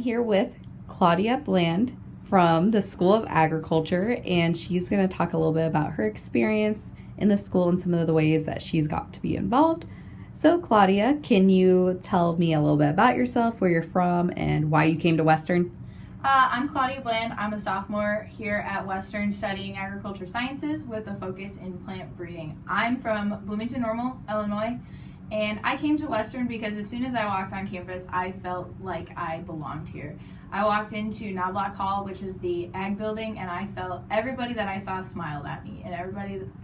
here with Claudia Bland from the School of Agriculture, and she's going to talk a little bit about her experience in the school and some of the ways that she's got to be involved. So, Claudia, can you tell me a little bit about yourself, where you're from, and why you came to Western? I'm Claudia Bland. I'm a sophomore here at Western studying agriculture sciences with a focus in plant breeding. I'm from Bloomington Normal, Illinois, and I came to Western because as soon as I walked on campus, I felt like I belonged here. I walked into Knobloch Hall, which is the ag building, and I felt everybody that I saw smiled at me, and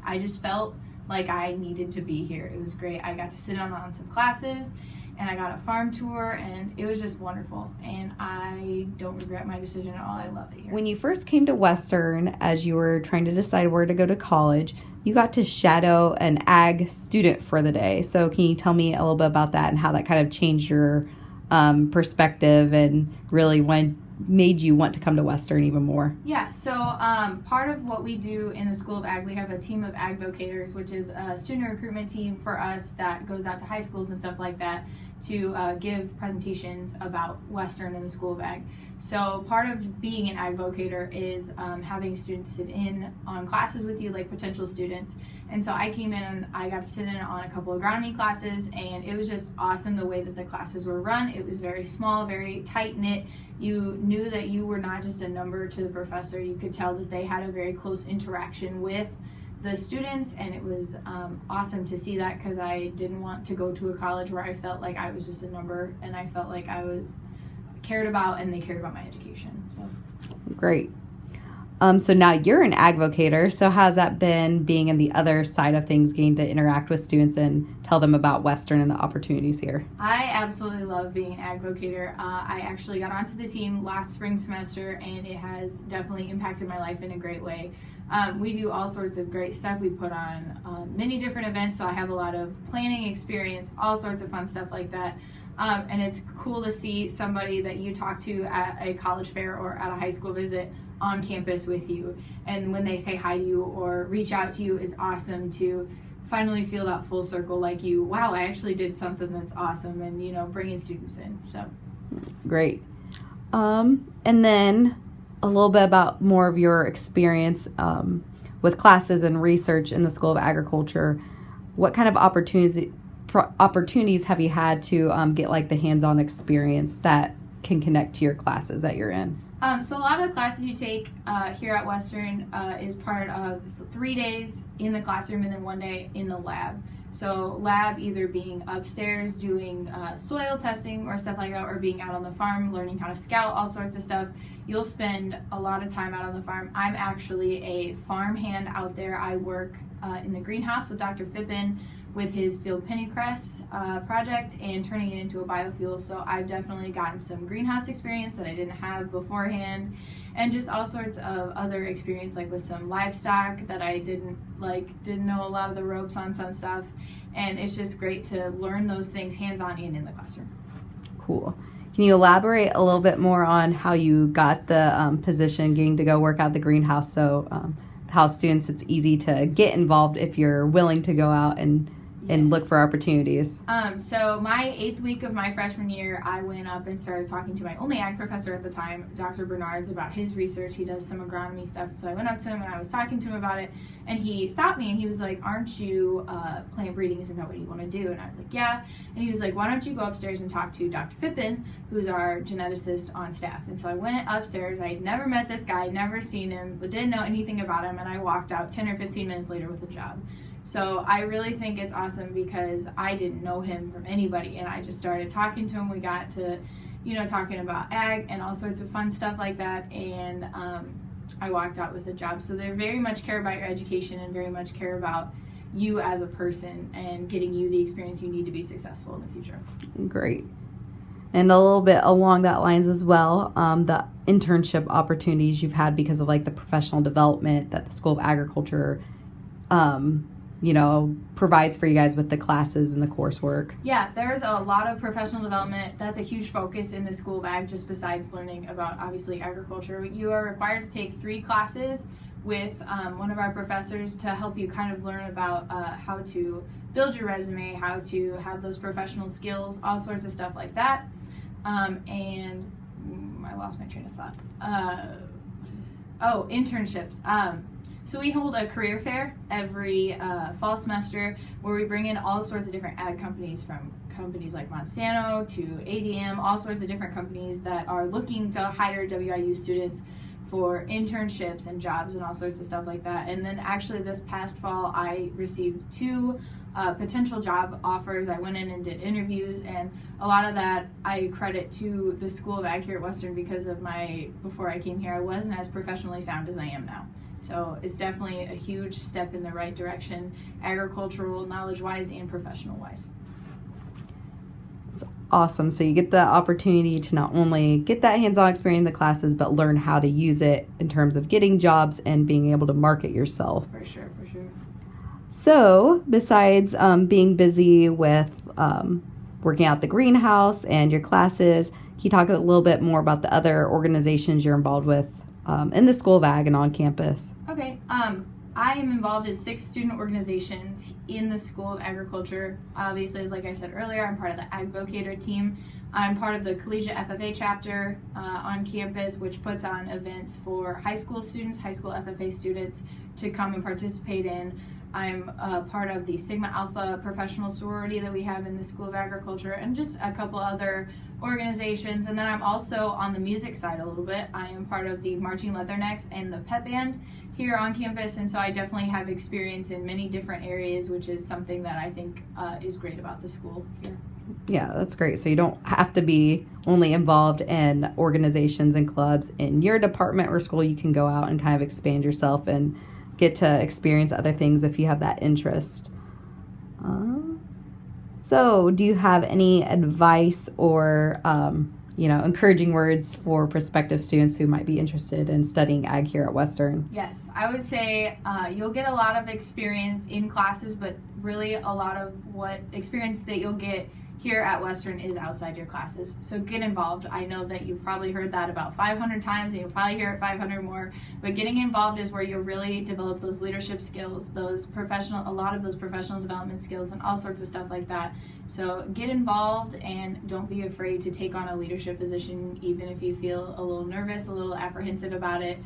I just felt like I needed to be here. It was great. I got to sit on some classes, and I got a farm tour, and it was just wonderful. And I don't regret my decision at all. I love it here. When you first came to Western, as you were trying to decide where to go to college, you got to shadow an ag student for the day. So can you tell me a little bit about that and how that kind of changed your perspective and really made you want to come to Western even more? Yeah, so part of what we do in the School of Ag, we have a team of ag vocators, which is a student recruitment team for us that goes out to high schools and stuff like that to give presentations about Western in the School of Ag. So part of being an ag vocator is having students sit in on classes with you, like potential students. And so I came in and I got to sit in on a couple of agronomy classes, and it was just awesome the way that the classes were run. It was very small, very tight-knit. You knew that you were not just a number to the professor. You could tell that they had a very close interaction with the students, and it was awesome to see that because I didn't want to go to a college where I felt like I was just a number, and I felt like I was cared about and they cared about my education. So great. So now you're an advocator. So how's that been being in the other side of things, getting to interact with students and tell them about Western and the opportunities here? I absolutely love being an advocator. I actually got onto the team last spring semester, and it has definitely impacted my life in a great way. We do all sorts of great stuff. We put on many different events, so I have a lot of planning experience, all sorts of fun stuff like that. And it's cool to see somebody that you talk to at a college fair or at a high school visit on campus with you. And when they say hi to you or reach out to you, it's awesome to finally feel that full circle, like wow, I actually did something that's awesome, and, bringing students in. So great. And then a little bit about more of your experience with classes and research in the School of Agriculture. What kind of opportunities have you had to get like the hands-on experience that can connect to your classes that you're in? So a lot of the classes you take here at Western is part of 3 days in the classroom and then 1 day in the lab. So lab either being upstairs doing soil testing or stuff like that, or being out on the farm learning how to scout, all sorts of stuff. You'll spend a lot of time out on the farm. I'm actually a farm hand out there. I work in the greenhouse with Dr. Fippen with his field pennycress project and turning it into a biofuel. So I've definitely gotten some greenhouse experience that I didn't have beforehand, and just all sorts of other experience, like with some livestock that I didn't know a lot of the ropes on some stuff. And it's just great to learn those things hands-on and in the classroom. Cool. Can you elaborate a little bit more on how you got the position, getting to go work out the greenhouse, so how students, it's easy to get involved if you're willing to go out and look for opportunities? So my 8th week of my freshman year, I went up and started talking to my only ag professor at the time, Dr. Bernards, about his research. He does some agronomy stuff. So I went up to him and I was talking to him about it, and he stopped me and he was like, "Aren't you plant breeding? Isn't that what you want to do?" And I was like, "Yeah." And he was like, "Why don't you go upstairs and talk to Dr. Fippen, who's our geneticist on staff?" And so I went upstairs. I had never met this guy, never seen him, but didn't know anything about him, and I walked out 10 or 15 minutes later with a job. So I really think it's awesome because I didn't know him from anybody, and I just started talking to him. We got to, talking about ag and all sorts of fun stuff like that, and I walked out with a job. So they very much care about your education and very much care about you as a person and getting you the experience you need to be successful in the future. Great. And a little bit along that lines as well, the internship opportunities you've had because of like the professional development that the School of Agriculture provides for you guys with the classes and the coursework. Yeah, there's a lot of professional development. That's a huge focus in the School of Ag, just besides learning about, obviously, agriculture. You are required to take 3 classes with one of our professors to help you kind of learn about how to build your resume, how to have those professional skills, all sorts of stuff like that. And lost my train of thought. Internships. So we hold a career fair every fall semester where we bring in all sorts of different ag companies, from companies like Monsanto to ADM, all sorts of different companies that are looking to hire WIU students for internships and jobs and all sorts of stuff like that. And then actually this past fall, I received 2 potential job offers. I went in and did interviews, and a lot of that I credit to the School of Ag here at Western because of before I came here, I wasn't as professionally sound as I am now. So it's definitely a huge step in the right direction, agricultural knowledge-wise and professional-wise. Awesome. So you get the opportunity to not only get that hands-on experience in the classes, but learn how to use it in terms of getting jobs and being able to market yourself. For sure. So besides being busy with working out the greenhouse and your classes, can you talk a little bit more about the other organizations you're involved with in the School of Ag and on campus? Okay. I am involved in 6 student organizations in the School of Agriculture. Obviously, as like I said earlier, I'm part of the Ag Vocator team. I'm part of the Collegiate FFA chapter on campus, which puts on events for high school students, high school FFA students to come and participate in. I'm part of the Sigma Alpha professional sorority that we have in the School of Agriculture, and just a couple other organizations. And then I'm also on the music side a little bit. I am part of the Marching Leathernecks and the pep band here on campus, and so I definitely have experience in many different areas, which is something that I think is great about the school here. Yeah, that's great. So you don't have to be only involved in organizations and clubs in your department or school. You can go out and kind of expand yourself and get to experience other things if you have that interest. So do you have any advice or encouraging words for prospective students who might be interested in studying ag here at Western? Yes, I would say you'll get a lot of experience in classes, but really a lot of what experience that you'll get here at Western is outside your classes. So get involved. I know that you've probably heard that about 500 times, and you'll probably hear it 500 more, but getting involved is where you'll really develop those leadership skills, a lot of those professional development skills, and all sorts of stuff like that. So get involved, and don't be afraid to take on a leadership position, even if you feel a little nervous, a little apprehensive about it.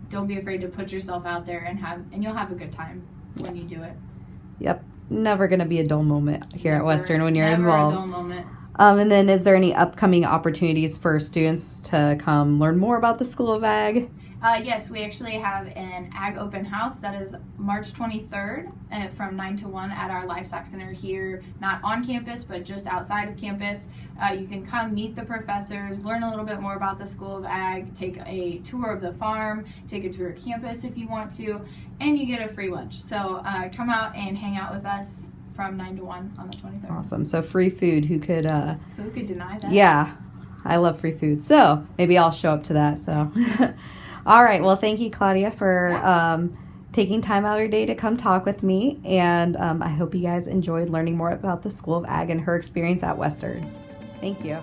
Don't be afraid to put yourself out there, and you'll have a good time when you do it. Yep. Never going to be a dull moment here at Western when you're never involved. Never a dull moment. And then is there any upcoming opportunities for students to come learn more about the School of Ag? Yes, we actually have an Ag Open House that is March 23rd from 9 to 1 at our Livestock Center here, not on campus, but just outside of campus. You can come meet the professors, learn a little bit more about the School of Ag, take a tour of the farm, take a tour of campus if you want to, and you get a free lunch. So come out and hang out with us from 9 to 1 on the 23rd. Awesome. So free food. Who could deny that? Yeah, I love free food. So maybe I'll show up to that. So. All right. Well, thank you, Claudia, for taking time out of your day to come talk with me. And I hope you guys enjoyed learning more about the School of Ag and her experience at Western. Thank you.